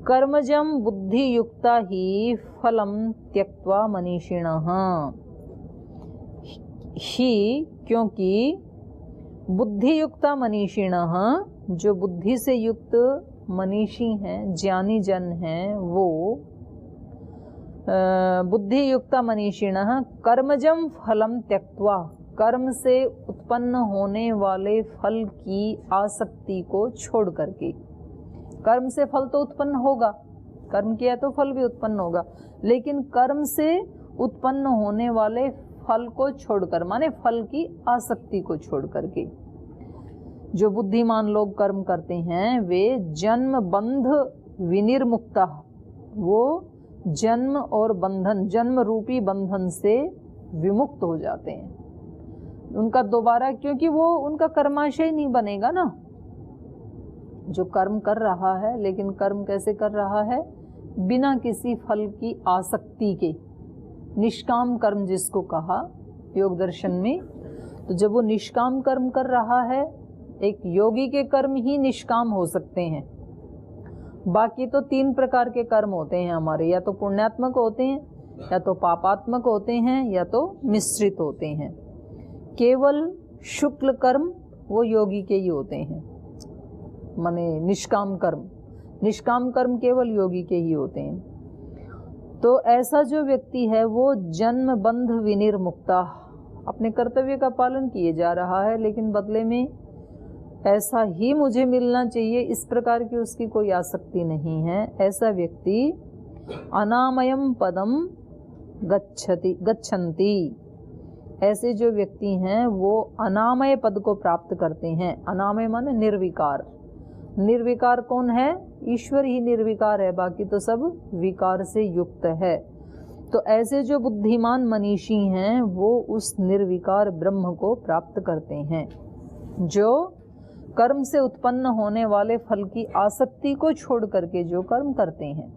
कर्मजम बुद्धि युक्ता ही फलम त्यक्त्वा मनीषिणः। ही क्योंकि बुद्धि युक्ता मनीषिणः, जो बुद्धि से युक्त मनीषी हैं, ज्ञानी जन हैं, वो बुद्धि युक्ता मनीषिणः कर्मजम फलम त्यक्त्वा, कर्म से उत्पन्न होने वाले फल की आसक्ति को छोड़ करके। कर्म से फल तो उत्पन्न होगा, कर्म किया तो फल भी उत्पन्न होगा, लेकिन कर्म से उत्पन्न होने वाले फल को छोड़कर, माने फल की आसक्ति को छोड़ करके। जो बुद्धिमान लोग कर्म करते हैं वे जन्म बंध विनिर्मुक्ता, वो जन्म और बंधन, जन्म रूपी बंधन से विमुक्त हो जाते हैं। उनका दोबारा, क्योंकि वो उनका कर्माशय नहीं बनेगा ना। जो कर्म कर रहा है, लेकिन कर्म कैसे कर रहा है? बिना किसी फल की आसक्ति के, निष्काम कर्म जिसको कहा योग दर्शन में। तो जब वो निष्काम कर्म कर रहा है, एक योगी के कर्म ही निष्काम हो सकते हैं। बाकी तो 3 प्रकार के कर्म होते हैं हमारे, या तो पुण्यात्मक होते हैं, या तो पापात्मक होते हैं, या तो मिश्रित होते हैं। केवल शुक्ल कर्म वो योगी के ही होते हैं, माने निष्काम कर्म। निष्काम कर्म केवल योगी के ही होते हैं। तो ऐसा जो व्यक्ति है वो जन्म बंध विनिर्मुक्ता, अपने कर्तव्य का पालन किए जा रहा है, लेकिन बदले में ऐसा ही मुझे मिलना चाहिए, इस प्रकार की उसकी कोई आसक्ति नहीं है। ऐसा व्यक्ति अनामयम पदम गच्छन्ति। ऐसे जो व्यक्ति हैं वो अनामय पद को प्राप्त करते हैं। अनामय माने निर्विकार। निर्विकार कौन है? ईश्वर ही निर्विकार है, बाकी तो सब विकार से युक्त है। तो ऐसे जो बुद्धिमान मनीषी हैं वो उस निर्विकार ब्रह्म को प्राप्त करते हैं, जो कर्म से उत्पन्न होने वाले फल की आसक्ति को छोड़ करके जो कर्म करते हैं।